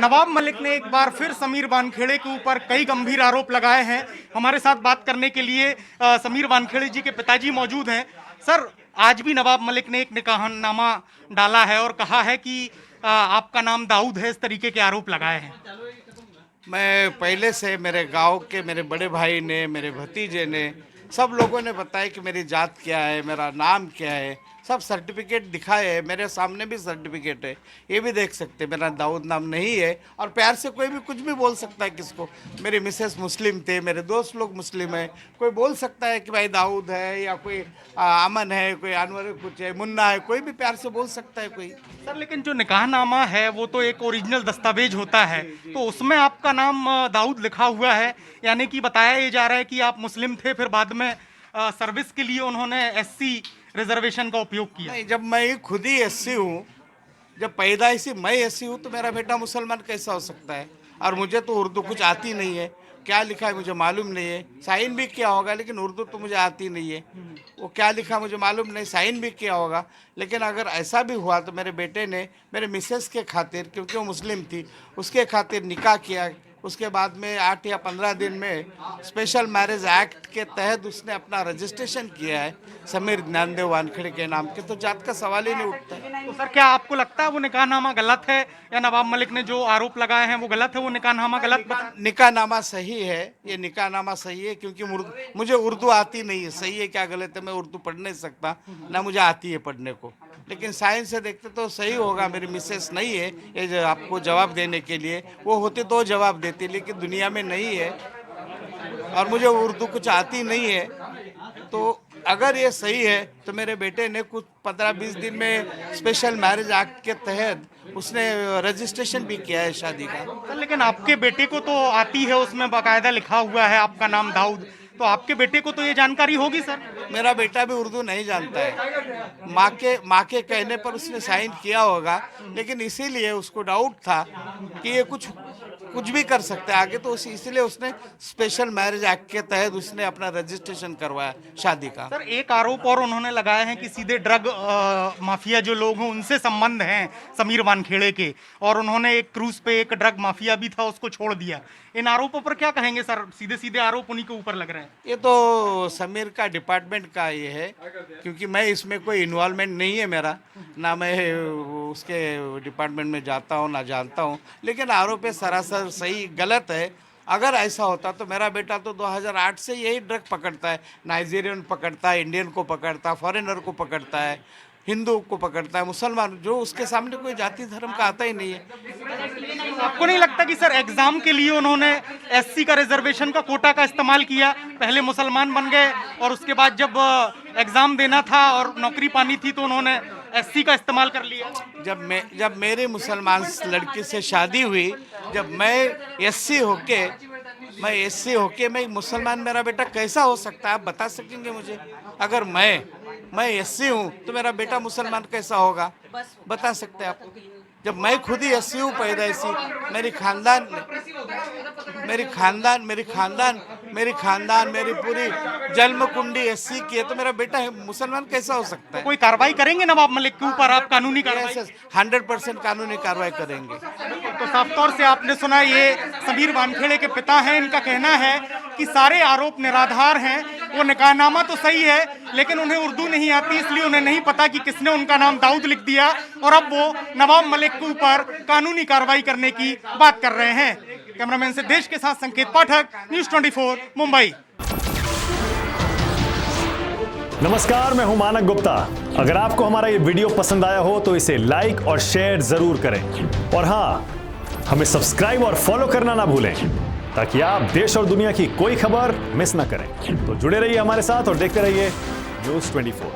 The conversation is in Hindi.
नवाब मलिक ने एक बार फिर समीर वानखेड़े के ऊपर कई गंभीर आरोप लगाए हैं। हमारे साथ बात करने के लिए समीर वानखेड़े जी के पिताजी मौजूद हैं। सर, आज भी नवाब मलिक ने एक निकाहनामा डाला है और कहा है कि आपका नाम दाऊद है, इस तरीके के आरोप लगाए हैं। मैं पहले से मेरे गांव के मेरे बड़े भाई ने, मेरे भतीजे ने, सब लोगों ने बताया कि मेरी जात क्या है, मेरा नाम क्या है, सब सर्टिफिकेट दिखाए है। मेरे सामने भी सर्टिफिकेट है, ये भी देख सकते हैं। मेरा दाऊद नाम नहीं है और प्यार से कोई भी कुछ भी बोल सकता है किसको। मेरी मिसेस मुस्लिम थे, मेरे दोस्त लोग मुस्लिम हैं, कोई बोल सकता है कि भाई दाऊद है या कोई अमन है, कोई अनवर कुछ है, मुन्ना है, कोई भी प्यार से बोल सकता है कोई। सर, लेकिन जो निकाहनामा है वो तो एक ओरिजिनल दस्तावेज होता है, तो उसमें आपका नाम दाऊद लिखा हुआ है, यानी कि बताया ये जा रहा है कि आप मुस्लिम थे, फिर बाद में सर्विस के लिए उन्होंने एससी रिजर्वेशन का उपयोग किया। नहीं, जब मैं खुद ही एससी हूँ, जब पैदाइशी मैं एससी हूँ, तो मेरा बेटा मुसलमान कैसा हो सकता है? और मुझे तो उर्दू कुछ आती नहीं है, क्या लिखा है मुझे मालूम नहीं है। साइन भी किया होगा लेकिन उर्दू तो मुझे आती नहीं है, वो क्या लिखा मुझे मालूम नहीं। साइन भी किया होगा, लेकिन अगर ऐसा भी हुआ तो मेरे बेटे ने मेरे मिसेस के खातिर, क्योंकि वो मुस्लिम थी, उसके खातिर निकाह किया। उसके बाद में 8 या 15 दिन में स्पेशल मैरिज एक्ट के तहत उसने अपना रजिस्ट्रेशन किया है समीर ज्ञानदेव वानखेड़े के नाम के, तो जात का सवाल ही नहीं उठता है। तो सर, क्या आपको लगता है वो निकाहनामा गलत है, या नवाब मलिक ने जो आरोप लगाए हैं वो गलत है? वो निकाहनामा गलत निकाहनामा सही है, ये निकाहनामा सही है, क्योंकि मुझे उर्दू आती नहीं है। सही है क्या गलत है, मैं उर्दू पढ़ नहीं सकता, ना मुझे आती है पढ़ने को, लेकिन साइंस से देखते तो सही होगा। मेरी मिसेस नहीं है ये जो आपको जवाब देने के लिए, वो होती तो जवाब देती, लेकिन दुनिया में नहीं है और मुझे उर्दू कुछ आती नहीं है। तो अगर ये सही है तो मेरे बेटे ने कुछ 15-20 दिन में स्पेशल मैरिज एक्ट के तहत उसने रजिस्ट्रेशन भी किया है शादी का। सर, लेकिन आपके बेटे को तो आती है, उसमें बाकायदा लिखा हुआ है आपका नाम दाऊद, तो आपके बेटे को तो ये जानकारी होगी सर। मेरा बेटा भी उर्दू नहीं जानता है, माँ के कहने पर उसने साइन किया होगा, लेकिन इसीलिए उसको डाउट था कि ये कुछ भी कर सकते हैं आगे, तो इसीलिए उसने स्पेशल मैरिज एक्ट के तहत उसने अपना रजिस्ट्रेशन करवाया शादी का। सर, एक आरोप और उन्होंने लगाया है कि सीधे ड्रग माफिया जो लोग हैं उनसे संबंध हैं समीर वानखेड़े के, और उन्होंने एक क्रूज पे एक ड्रग माफिया भी था, उसको छोड़ दिया। इन आरोपों पर क्या कहेंगे सर? सीधे सीधे आरोप उन्हीं के ऊपर लग रहे हैं। ये तो समीर का डिपार्टमेंट का ये है, क्योंकि मैं इसमें कोई इन्वॉल्वमेंट नहीं है मेरा, ना मैं उसके डिपार्टमेंट में जाता हूँ ना जानता हूँ, लेकिन आरोप है सरासर सही गलत है। अगर ऐसा होता तो मेरा बेटा तो 2008 से यही ड्रग पकड़ता है, नाइजीरियन पकड़ता है, इंडियन को पकड़ता है, फॉरेनर को पकड़ता है, हिंदू को पकड़ता है, मुसलमान, जो उसके सामने कोई जाति धर्म का आता ही नहीं है। आपको नहीं लगता कि सर एग्जाम के लिए उन्होंने एससी का रिजर्वेशन का कोटा का इस्तेमाल किया? पहले मुसलमान बन गए और उसके बाद जब एग्जाम देना था और नौकरी पानी थी तो उन्होंने एससी का इस्तेमाल कर लिया। जब मेरी मुसलमान लड़की से शादी हुई, जब मैं एससी होके मैं मुसलमान, मेरा बेटा कैसा हो सकता है? आप बता सकेंगे मुझे? अगर मैं एससी हूँ तो मेरा बेटा मुसलमान कैसा होगा? बता सकते हैं आप? जब मैं खुद ही एससी हूँ पैदाइशी, मेरी खानदान मेरी पूरी जन्म कुंडी एससी की है, तो मेरा बेटा मुसलमान कैसा हो सकता है? कोई कार्रवाई करेंगे नवाब मलिक के ऊपर आप? कानूनी कार्रवाई? 100% कानूनी कार्रवाई करेंगे। तो साफ तौर से आपने सुना, ये समीर वानखेड़े के पिता हैं। इनका कहना है कि सारे आरोप निराधार हैं। वो निकाहनामा तो सही है, लेकिन उन्हें उर्दू नहीं आती, इसलिए उन्हें नहीं पता कि किसने उनका नाम दाऊद लिख दिया, और अब वो नवाब मलिक के ऊपर कानूनी कार्रवाई करने की बात कर रहे हैं। कैमरामैन सिद्धेश के साथ संकेत पाठक, न्यूज़ 24 मुंबई। नमस्कार, मैं हूं मानक गुप्ता। अगर आपको हमारा ये वीडियो पसंद आया हो तो इसे लाइक और शेयर जरूर करें, और हाँ, हमें सब्सक्राइब और फॉलो करना ना भूलें, ताकि आप देश और दुनिया की कोई खबर मिस ना करें। तो जुड़े रहिए हमारे साथ और देखते रहिए न्यूज़ 24।